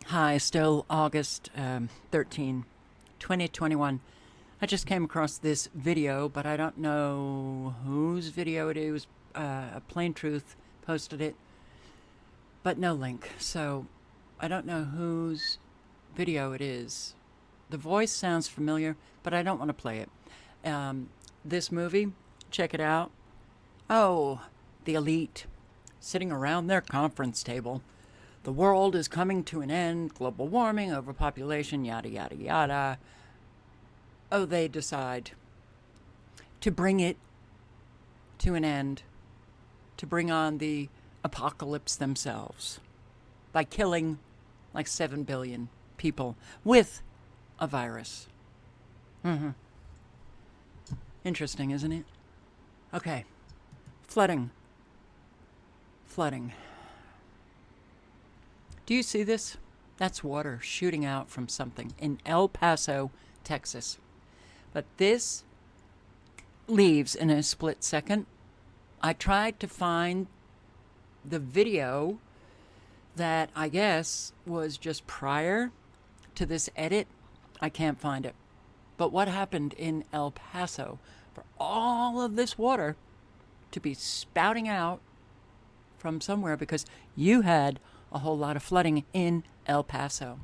Hi, still August 13, 2021. I just came across this video, but I don't know whose video it is. A Plain Truth posted it, but no link. So I don't know whose video it is. The voice sounds familiar, but I don't want to play it. This movie, check it out. Oh, the elite sitting around their conference table. The world is coming to an end, global warming, overpopulation, yada, yada, yada. Oh, they decide to bring it to an end, to bring on the apocalypse themselves by killing like 7 billion people with a virus. Interesting, isn't it? Okay. Flooding. Do you see this? That's water shooting out from something in El Paso, Texas. But this leaves in a split second. I tried to find the video that I guess was just prior to this edit. I can't find it. But what happened in El Paso for all of this water to be spouting out from somewhere because you had a whole lot of flooding in El Paso.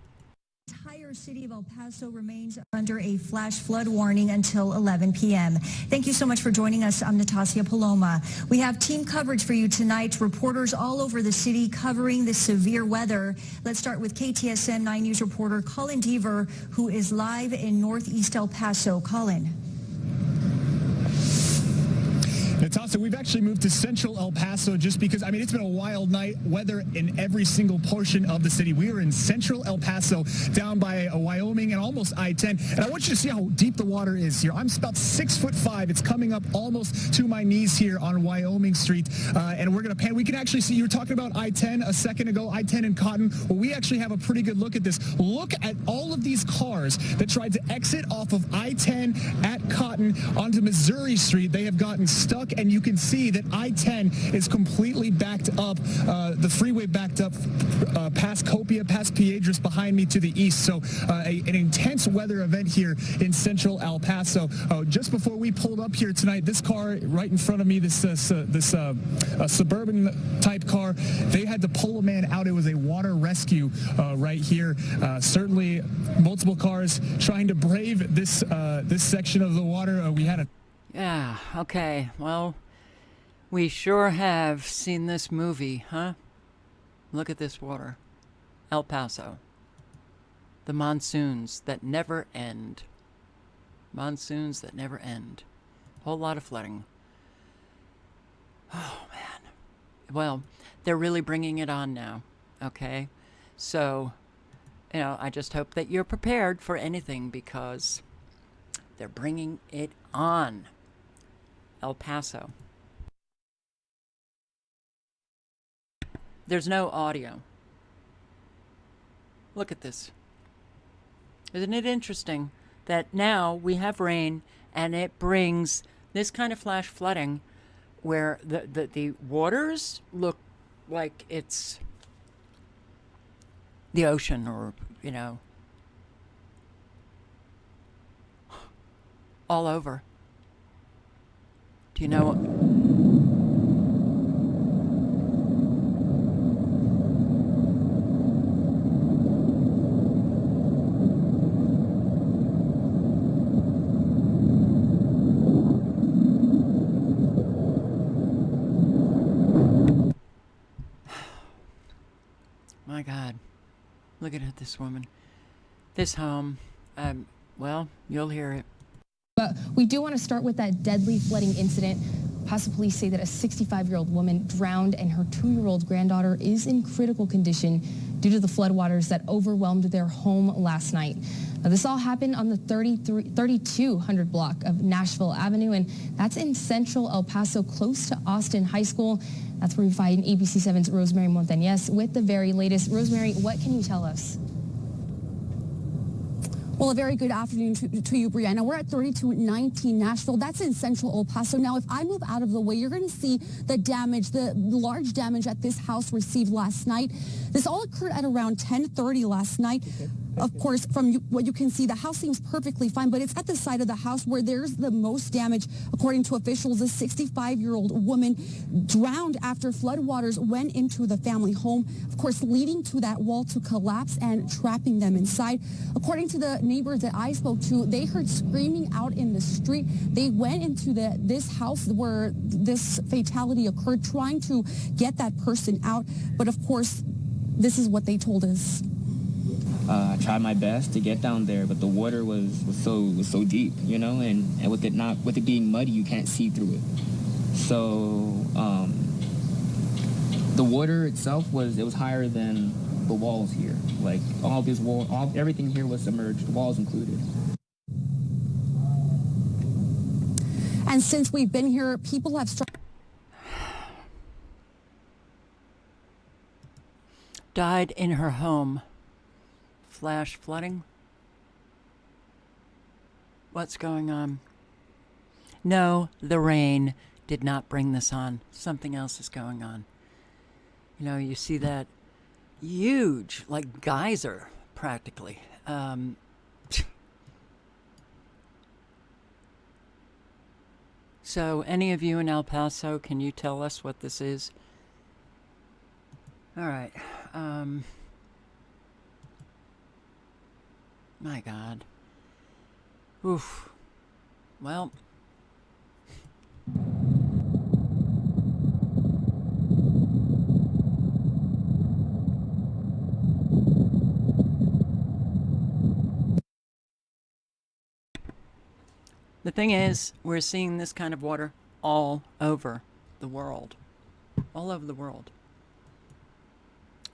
The entire city of El Paso remains under a flash flood warning until 11 p.m. Thank you so much for joining us. I'm Natasha Paloma. We have team coverage for you tonight. Reporters all over the city covering the severe weather. Let's start with KTSM 9 News reporter Colin Deaver, who is live in northeast El Paso. Colin. Natasha, we've actually moved to central El Paso just because, it's been a wild night, weather in every single portion of the city. We are in central El Paso, down by Wyoming and almost I-10. And I want you to see how deep the water is here. I'm about 6'5". It's coming up almost to my knees here on Wyoming Street. And we're going to pan. We can actually see, you were talking about I-10 a second ago, I-10 and Cotton. Well, we actually have a pretty good look at this. Look at all of these cars that tried to exit off of I-10 at Cotton onto Missouri Street. They have gotten stuck. And you can see that I-10 is completely backed up, the freeway backed up past Copia, past Piedras behind me to the east. So an intense weather event here in central El Paso. Just before we pulled up here tonight, this car right in front of me, this suburban type car, they had to pull a man out. It was a water rescue right here. Certainly multiple cars trying to brave this section of the water. We had a Yeah, okay. Well, we sure have seen this movie, huh? Look at this water. El Paso. The monsoons that never end. Monsoons that never end. Whole lot of flooding. Oh, man. Well, they're really bringing it on now, okay? So, I just hope that you're prepared for anything because they're bringing it on. El Paso. There's no audio. Look at this. Isn't it interesting that now we have rain and it brings this kind of flash flooding where the waters look like it's the ocean or, all over. Do you know what? My God. Look at this woman. This home. Well, you'll hear it. But we do want to start with that deadly flooding incident. Paso police say that a 65-year-old woman drowned and her 2-year-old granddaughter is in critical condition due to the floodwaters that overwhelmed their home last night. Now, this all happened on the 3200 block of Nashville Avenue, and that's in central El Paso, close to Austin High School. That's where we find ABC 7's Rosemary Montañez with the very latest. Rosemary, what can you tell us? Well, a very good afternoon to you, Brianna. We're at 3219 Nashville. That's in central El Paso. Now, if I move out of the way, you're going to see the damage, the large damage that this house received last night. This all occurred at around 10:30 last night. Of course, from what you can see, the house seems perfectly fine, but it's at the side of the house where there's the most damage. According to officials, a 65-year-old woman drowned after floodwaters went into the family home, of course, leading to that wall to collapse and trapping them inside. According to the neighbors that I spoke to, they heard screaming out in the street. They went into this house where this fatality occurred, trying to get that person out. But of course, this is what they told us. I tried my best to get down there, but the water was so deep, you know, and with it being muddy, you can't see through it. So the water itself was higher than the walls here. Like everything here was submerged, the walls included. And since we've been here, people have died in her home. Flash flooding? What's going on? No, the rain did not bring this on. Something else is going on. You know, you see that huge, like geyser, practically. So, any of you in El Paso, can you tell us what this is? All right. My God. Oof. Well. The thing is, we're seeing this kind of water all over the world. All over the world.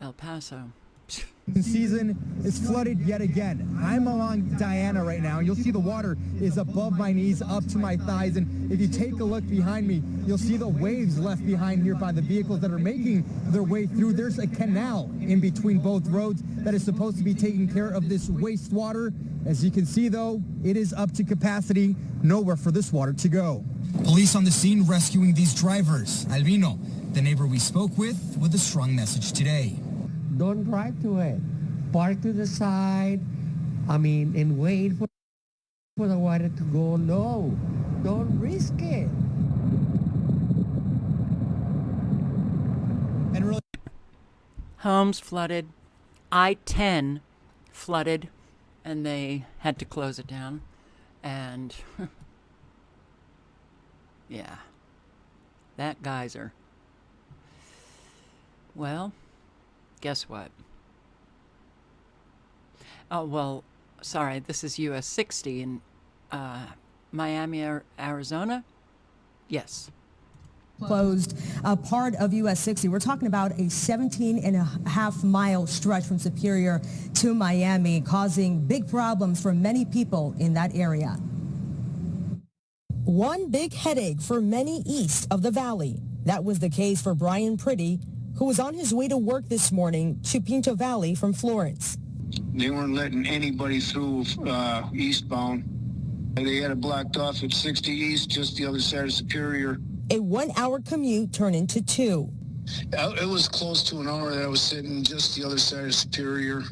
El Paso. Season is flooded yet again. I'm along Diana right now, and you'll see the water is above my knees, up to my thighs, and if you take a look behind me, you'll see the waves left behind here by the vehicles that are making their way through. There's a canal in between both roads that is supposed to be taking care of this wastewater. As you can see, though, it is up to capacity, nowhere for this water to go. Police on the scene rescuing these drivers. Albino, the neighbor we spoke with a strong message today. Don't drive to it. Park to the side, and wait for the water to go. No, don't risk it. And really, Homes flooded. I-10 flooded, and they had to close it down. And, yeah, that geyser. Well, guess what? Oh, well, sorry, this is US 60 in Miami, Arizona? Yes. Closed a part of US 60. We're talking about a 17.5-mile stretch from Superior to Miami, causing big problems for many people in that area. One big headache for many east of the valley. That was the case for Brian Pretty, who was on his way to work this morning to Pinto Valley from Florence. They weren't letting anybody through eastbound. They had it blocked off at 60 East, just the other side of Superior. A 1-hour commute turned into 2. It was close to an hour that I was sitting just the other side of Superior.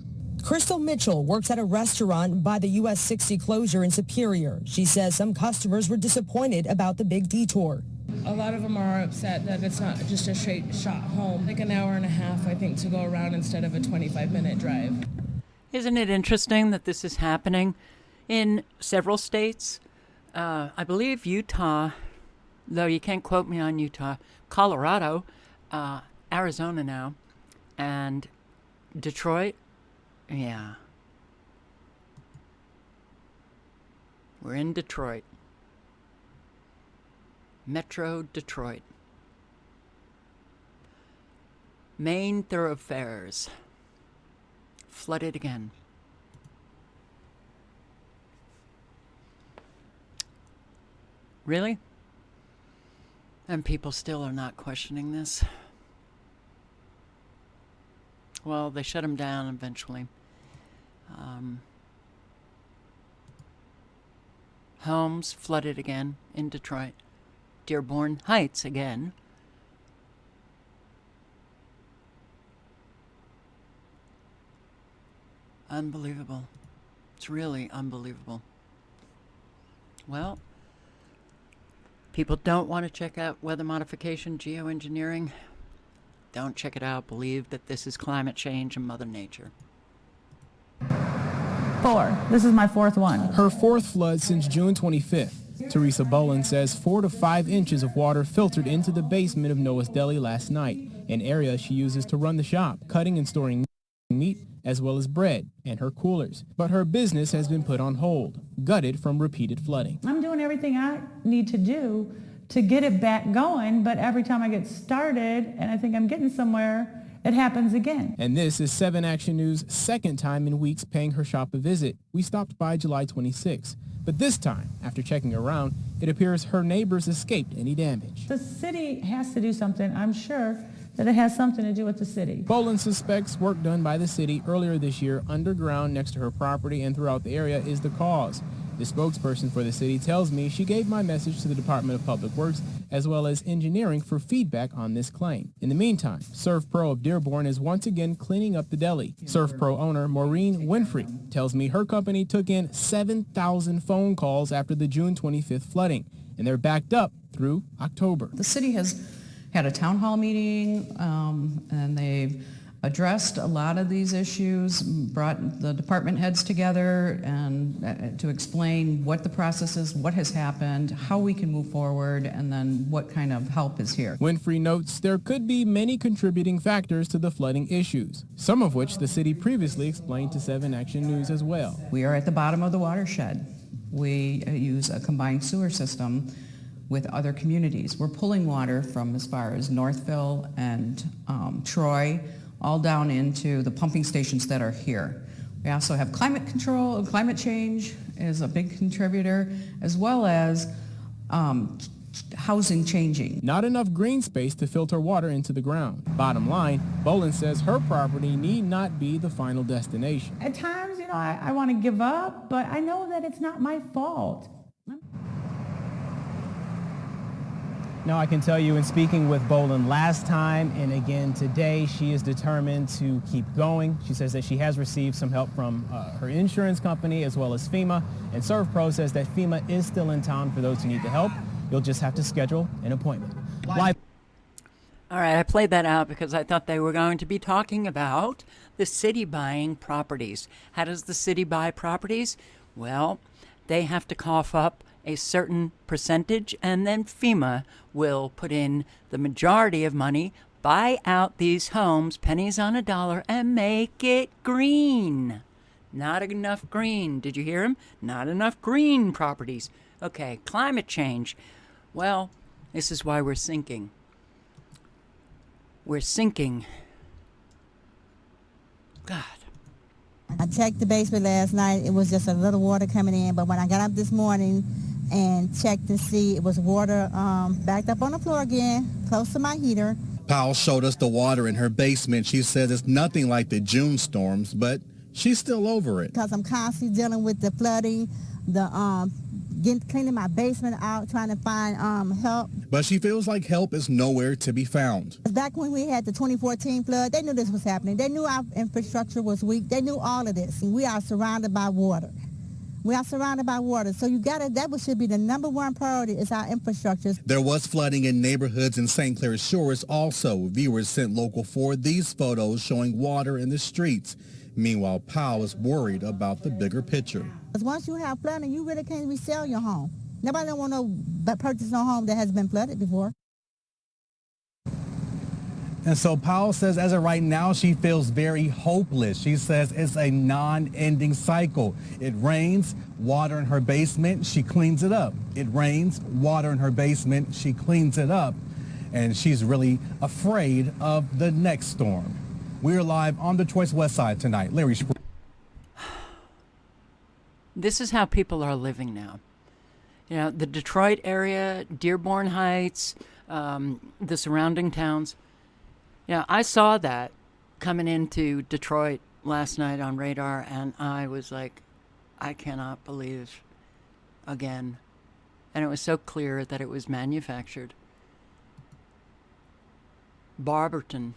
Crystal Mitchell works at a restaurant by the US 60 closure in Superior. She says some customers were disappointed about the big detour. A lot of them are upset that it's not just a straight shot home. Like an hour and a half, I think, to go around instead of a 25-minute drive. Isn't it interesting that this is happening in several states? I believe Utah, though you can't quote me on Utah, Colorado, Arizona now, and Detroit. Yeah. We're in Detroit. Metro Detroit. Main thoroughfares flooded again. Really? And people still are not questioning this. Well, they shut them down eventually. homes flooded again in Detroit. Dearborn Heights again. Unbelievable. It's really unbelievable. Well, people don't want to check out weather modification, geoengineering. Don't check it out. Believe that this is climate change and Mother Nature. 4. This is my 4th one. Her 4th flood since June 25th. Teresa Boland says 4 to 5 inches of water filtered into the basement of Noah's Deli last night, an area she uses to run the shop, cutting and storing meat as well as bread and her coolers. But her business has been put on hold, gutted from repeated flooding. I'm doing everything I need to do to get it back going, but every time I get started and I think I'm getting somewhere, it happens again. And this is 7 Action News' second time in weeks paying her shop a visit. We stopped by July 26. But this time, after checking around, it appears her neighbors escaped any damage. The city has to do something. I'm sure that it has something to do with the city. Boland suspects work done by the city earlier this year underground next to her property and throughout the area is the cause. The spokesperson for the city tells me she gave my message to the Department of Public Works as well as engineering for feedback on this claim. In the meantime, Surf Pro of Dearborn is once again cleaning up the deli. Surf Pro owner Maureen Winfrey tells me her company took in 7,000 phone calls after the June 25th flooding, and they're backed up through October. The city has had a town hall meeting, and they've addressed a lot of these issues, brought the department heads together and to explain what the process is, what has happened, how we can move forward, and then what kind of help is here. Winfrey notes there could be many contributing factors to the flooding issues, some of which the city previously explained to 7 Action News as well. We are at the bottom of the watershed. We use a combined sewer system with other communities. We're pulling water from as far as Northville and Troy, all down into the pumping stations that are here. We also have climate control, and climate change is a big contributor, as well as housing changing. Not enough green space to filter water into the ground. Bottom line, Boland says her property need not be the final destination. At times, I want to give up, but I know that it's not my fault. Now I can tell you in speaking with Boland last time and again today, she is determined to keep going. She says that she has received some help from her insurance company as well as FEMA. And Surf Pro says that FEMA is still in town for those who need the help. You'll just have to schedule an appointment. Live. All right, I played that out because I thought they were going to be talking about the city buying properties. How does the city buy properties? Well, they have to cough up a certain percentage, and then FEMA will put in the majority of money, buy out these homes, pennies on a dollar, and make it green. Not enough green. Did you hear him? Not enough green properties. Okay, climate change. Well, this is why we're sinking. We're sinking. God. I checked the basement last night. It was just a little water coming in, but when I got up this morning and checked to see, it was water backed up on the floor again, close to my heater. Powell showed us the water in her basement. She says it's nothing like the June storms, but she's still over it. Because I'm constantly dealing with the flooding, the cleaning my basement out, trying to find help. But she feels like help is nowhere to be found. Back when we had the 2014 flood, they knew this was happening. They knew our infrastructure was weak. They knew all of this. And we are surrounded by water. We are surrounded by water. So that should be the number one priority is our infrastructure. There was flooding in neighborhoods in St. Clair Shores also. Viewers sent Local 4 these photos showing water in the streets. Meanwhile, Powell is worried about the bigger picture. Because once you have flooding, you really can't resell your home. Nobody don't want to purchase no home that has been flooded before. And so Powell says as of right now, she feels very hopeless. She says it's a non-ending cycle. It rains, water in her basement, she cleans it up. It rains, water in her basement, she cleans it up. And she's really afraid of the next storm. We're live on Detroit's West Side tonight. Larry Spr. This is how people are living now. The Detroit area, Dearborn Heights, the surrounding towns. I saw that coming into Detroit last night on radar, and I was like, I cannot believe again. And it was so clear that it was manufactured. Barberton,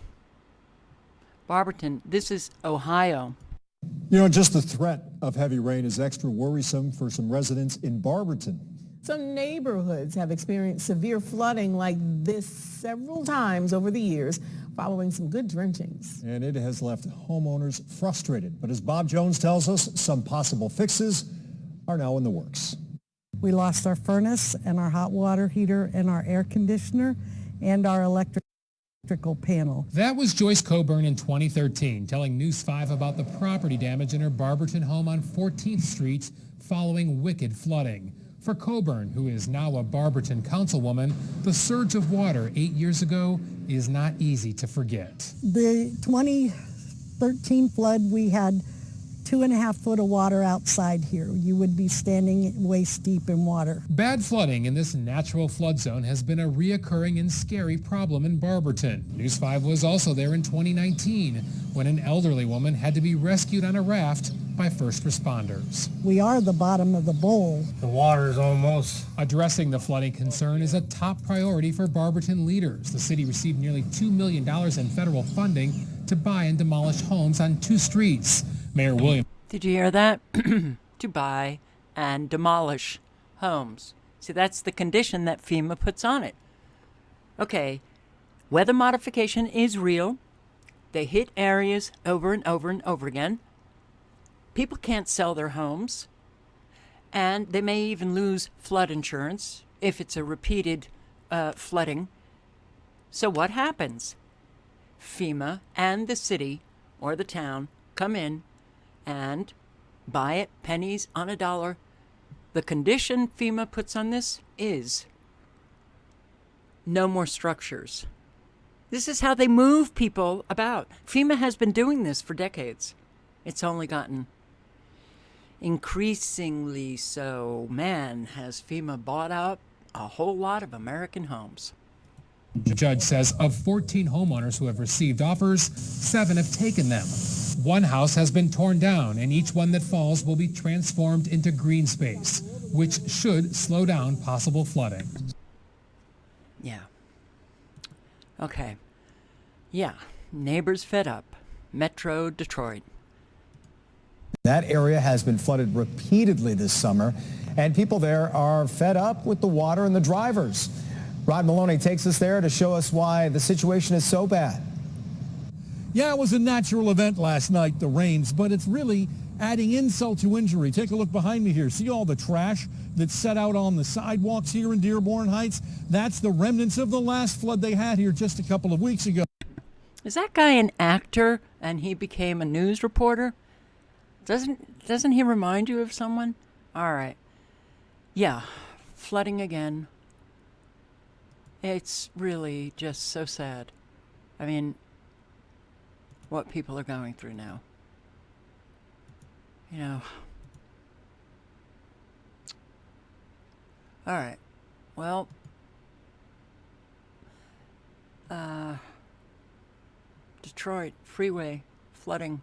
this is Ohio. You know, just the threat of heavy rain is extra worrisome for some residents in Barberton. Some neighborhoods have experienced severe flooding like this several times over the years, following some good drenchings. And it has left homeowners frustrated. But as Bob Jones tells us, some possible fixes are now in the works. We lost our furnace and our hot water heater and our air conditioner and our electrical panel. That was Joyce Coburn in 2013, telling News 5 about the property damage in her Barberton home on 14th Street following wicked flooding. For Coburn, who is now a Barberton councilwoman, the surge of water 8 years ago is not easy to forget. The 2013 flood, we had 2.5 foot of water outside here. You would be standing waist deep in water. Bad flooding in this natural flood zone has been a reoccurring and scary problem in Barberton. News 5 was also there in 2019 when an elderly woman had to be rescued on a raft by first responders. We are the bottom of the bowl. The water is almost... Addressing the flooding concern is a top priority for Barberton leaders. The city received nearly $2 million in federal funding to buy and demolish homes on 2 streets. Mayor William. Did you hear that? To buy and demolish homes. See, that's the condition that FEMA puts on it. Okay, weather modification is real. They hit areas over and over and over again. People can't sell their homes. And they may even lose flood insurance if it's a repeated flooding. So what happens? FEMA and the city or the town come in and buy it pennies on a dollar. The condition FEMA puts on this is no more structures. This is how they move people about. FEMA has been doing this for decades. It's only gotten increasingly so. Man, has FEMA bought out a whole lot of American homes. The judge says of 14 homeowners who have received offers, 7 have taken them. 1 house has been torn down, and each one that falls will be transformed into green space, which should slow down possible flooding. Yeah. Okay. Yeah. Neighbors fed up. Metro Detroit. That area has been flooded repeatedly this summer, and people there are fed up with the water and the drivers. Rod Maloney takes us there to show us why the situation is so bad. Yeah, it was a natural event last night, the rains, but it's really adding insult to injury. Take a look behind me here. See all the trash that's set out on the sidewalks here in Dearborn Heights? That's the remnants of the last flood they had here just a couple of weeks ago. Is that guy an actor and he became a news reporter? Doesn't he remind you of someone? All right. Yeah, flooding again. It's really just so sad. I mean, what people are going through now. You know. All right. Well, Detroit freeway flooding.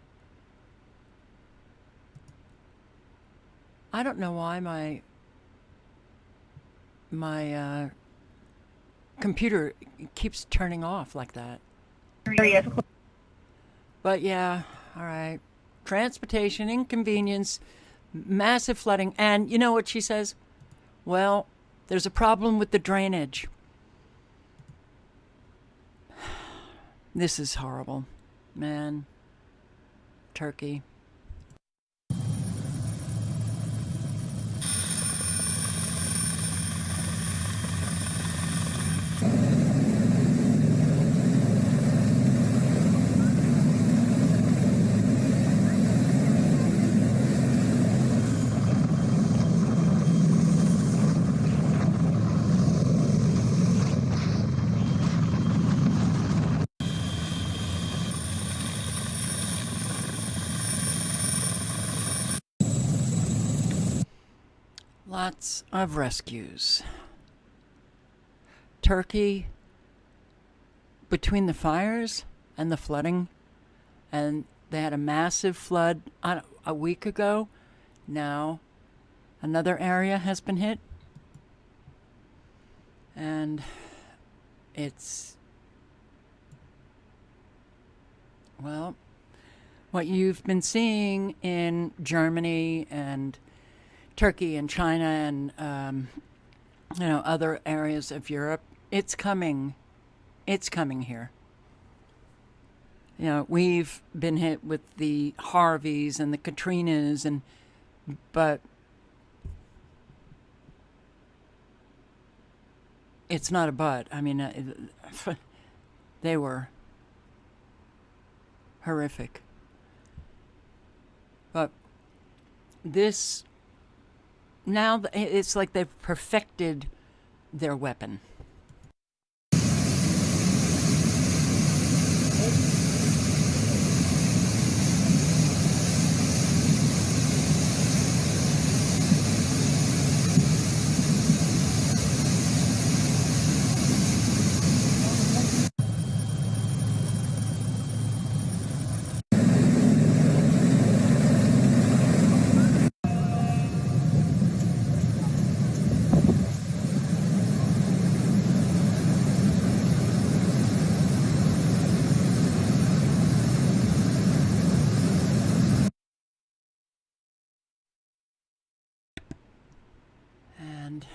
I don't know why my computer keeps turning off like that. But yeah, all right. Transportation, inconvenience, massive flooding. And you know what she says? Well, there's a problem with the drainage. This is horrible. Man. Turkey. Lots of rescues. Turkey, between the fires and the flooding, and they had a massive flood a week ago. Now Another area has been hit. And it's, well, what you've been seeing in Germany and Turkey and China and, other areas of Europe, it's coming here. We've been hit with the Harveys and the Katrinas, but it's not a but. I mean, they were horrific. But this, now it's like they've perfected their weapon. And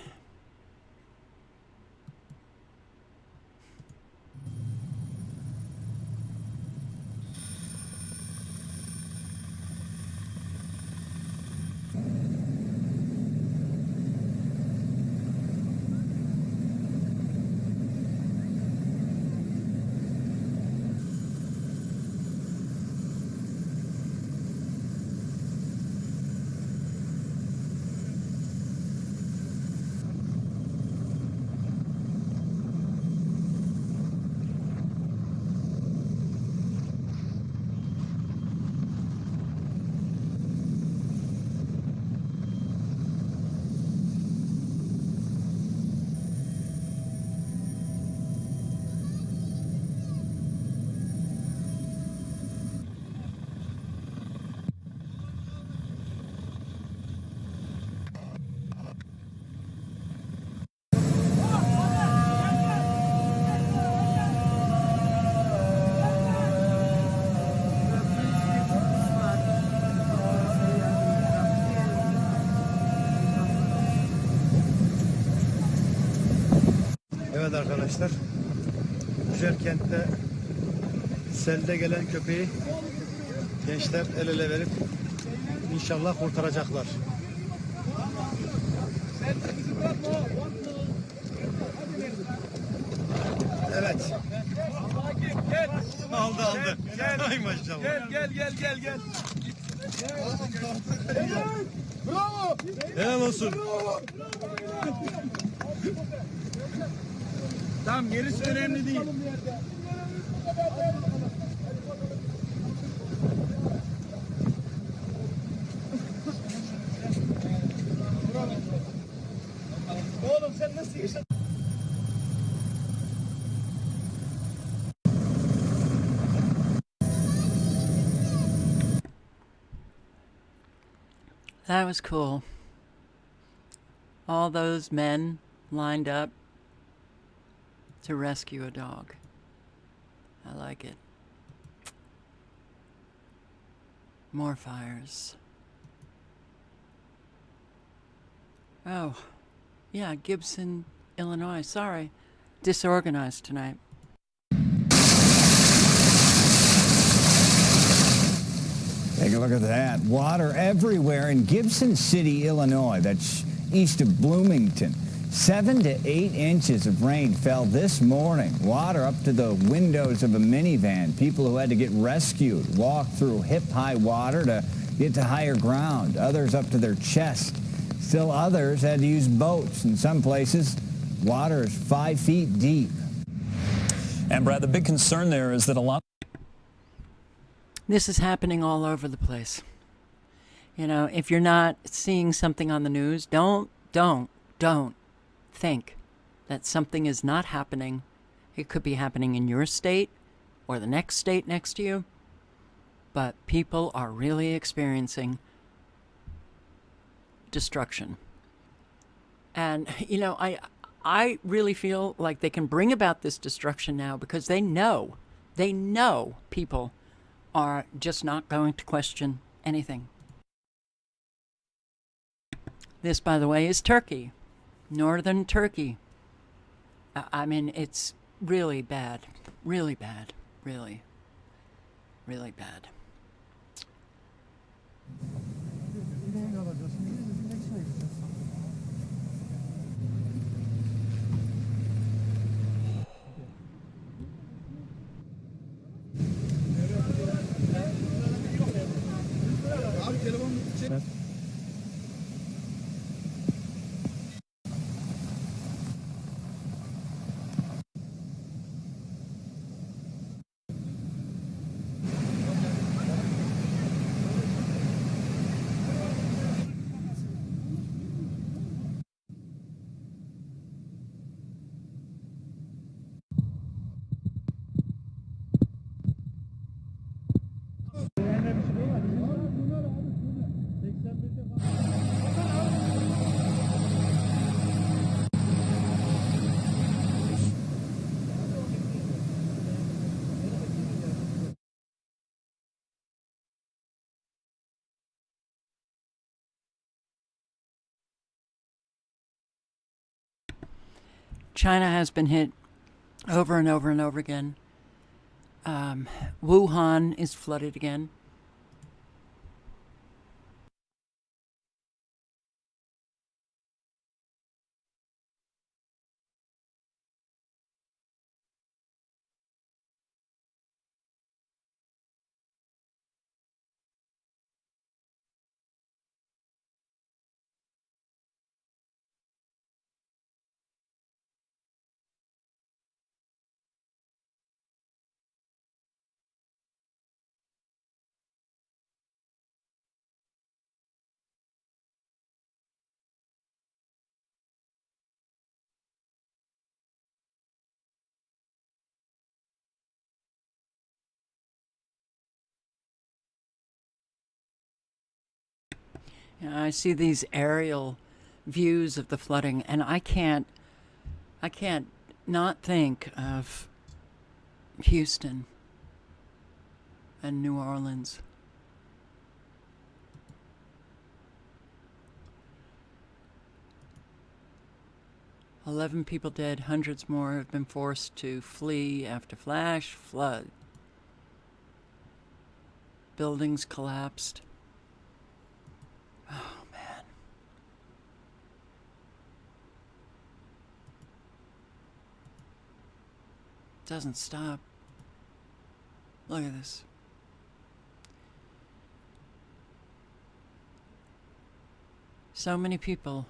Evet arkadaşlar, güzel kentte selde gelen köpeği gençler el ele verip inşallah kurtaracaklar. Evet. Aldı. Ay maşallah. Gel. Bravo. Helal olsun. Tamam, gerisi önemli değil. Oğlum sen nasıl yaşadın? that was cool. All those men lined up to rescue a dog. I like it. More fires. Oh, yeah, Gibson, Illinois. Sorry, disorganized tonight. Take a look at that. Water everywhere in Gibson City, Illinois. That's east of Bloomington. 7 to 8 inches of rain fell this morning. Water up to the windows of a minivan. People who had to get rescued walked through hip-high water to get to higher ground. Others up to their chest. Still others had to use boats. In some places, water is 5 feet deep. And Brad, the big concern there is that a lot... This is happening all over the place. You know, if you're not seeing something on the news, don't think that something is not happening. It could be happening in your state or the next state next to you. But people are really experiencing destruction. And, you know, I really feel like they can bring about this destruction now because they know people are just not going to question anything. This, by the way, is Turkey, northern Turkey. I mean, it's really bad, really bad, really, really bad. China has been hit over and over and over again. Wuhan is flooded again. You know, I see these aerial views of the flooding, and I can't not think of Houston and New Orleans. "11 people dead, hundreds more have been forced to flee after flash flood. Buildings collapsed." Oh, man. Doesn't stop. Look at this. So many people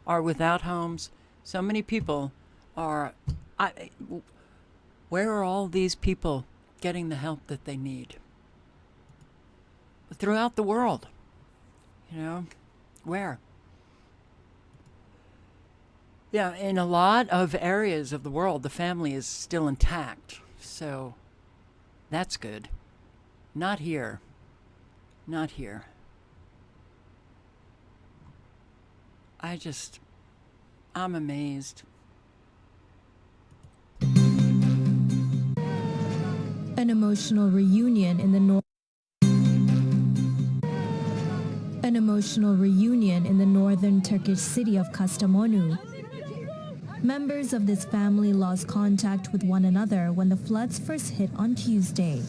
are without homes. So many people are... where are all these people getting the help that they need? Throughout the world. You know? Where? Yeah, in a lot of areas of the world, the family is still intact. So, that's good. Not here. Not here. I'm amazed. An emotional reunion in the northern Turkish city of Kastamonu. Members of this family lost contact with one another when the floods first hit on Tuesday.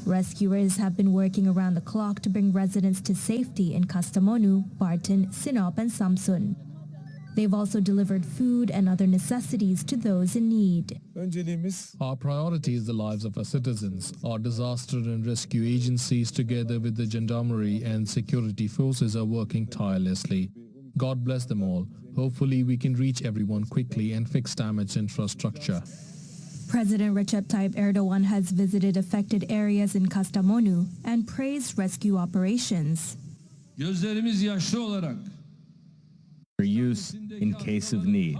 Rescuers have been working around the clock to bring residents to safety in Kastamonu, Bartın, Sinop, and Samsun. They've also delivered food and other necessities to those in need. Our priority is the lives of our citizens. Our disaster and rescue agencies, together with the gendarmerie and security forces, are working tirelessly. God bless them all. Hopefully we can reach everyone quickly and fix damaged infrastructure. President Recep Tayyip Erdogan has visited affected areas in Kastamonu and praised rescue operations. For use in case of need.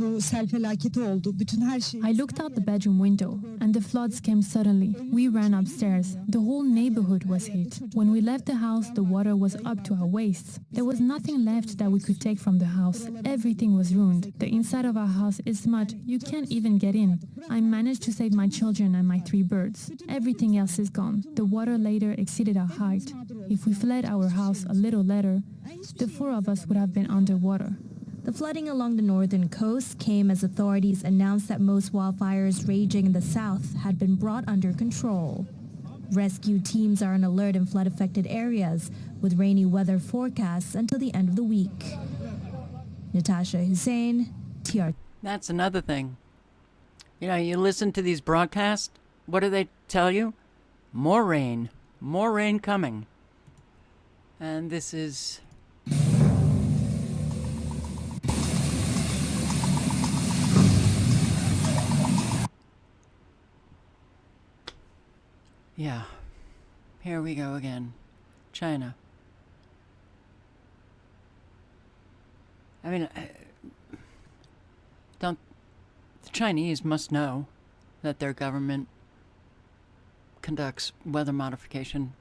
bu sel felaketi oldu. Bütün her şey. I looked out the bedroom window, and the floods came suddenly. We ran upstairs. The whole neighborhood was hit. When we left the house, the water was up to our waists. There was nothing left that we could take from the house. Everything was ruined. The inside of our house is mud. You can't even get in. I managed to save my children and my 3 birds. Everything else is gone. The water later exceeded our height. If we fled our house a little later, the 4 of us would have been underwater. The flooding along the northern coast came as authorities announced that most wildfires raging in the south had been brought under control. Rescue teams are on alert in flood-affected areas, with rainy weather forecasts until the end of the week. Natasha Hussain, TR. That's another thing. You know, you listen to these broadcasts, what do they tell you? More rain coming. And this is... Yeah, here we go again. China. I mean, the Chinese must know that their government conducts weather modification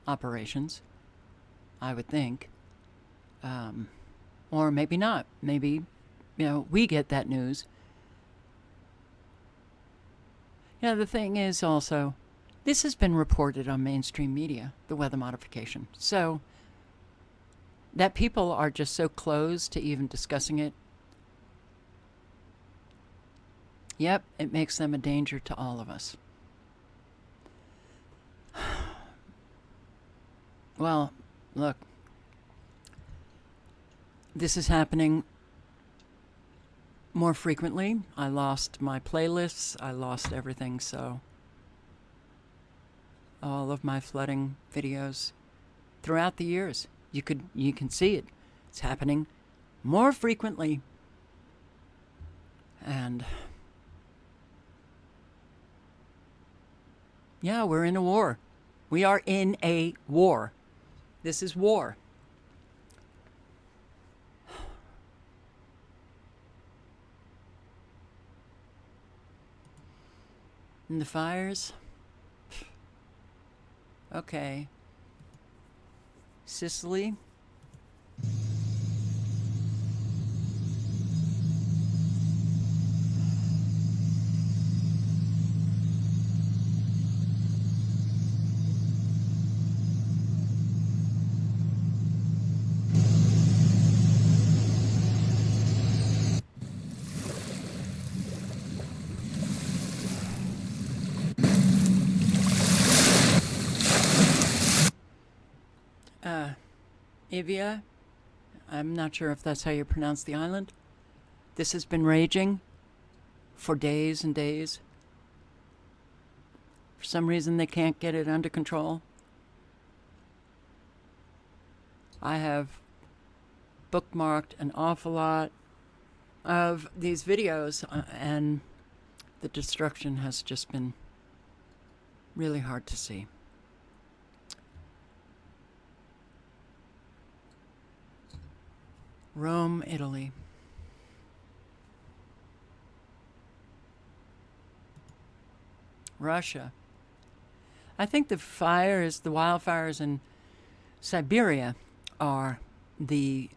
operations, I would think. Or maybe not. Maybe, we get that news. The thing is also, this has been reported on mainstream media, the weather modification. So that people are just so closed to even discussing it. Yep, it makes them a danger to all of us. Well, look, this is happening more frequently. I lost my playlists. I lost everything, so all of my flooding videos throughout the years, you can see it. It's happening more frequently. And yeah, we're in a war. We are in a war. This is war. And the fires? Okay. Sicily? Evia, I'm not sure if that's how you pronounce the island. This has been raging for days and days. For some reason they can't get it under control. I have bookmarked an awful lot of these videos, and the destruction has just been really hard to see. Rome, Italy. Russia. I think the wildfires in Siberia are the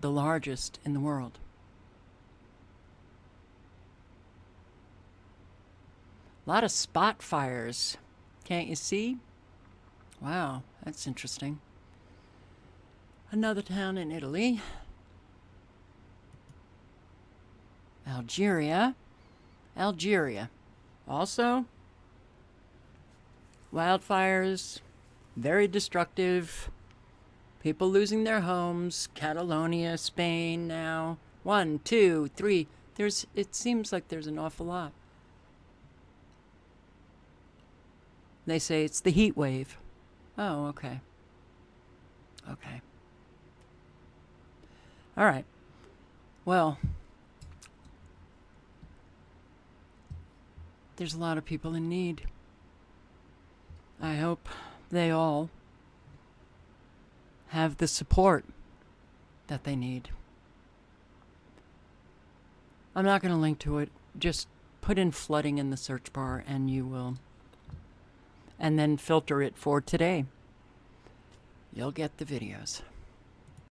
largest in the world. A lot of spot fires. Can't you see? Wow, that's interesting. Another town in Italy. Algeria. Also, wildfires, very destructive. People losing their homes. Catalonia, Spain now. 1, 2, 3. It seems like there's an awful lot. They say it's the heat wave. Oh, okay. Okay. All right. Well, there's a lot of people in need. I hope they all have the support that they need. I'm not going to link to it. Just put in flooding in the search bar and you will, and then filter it for today. You'll get the videos.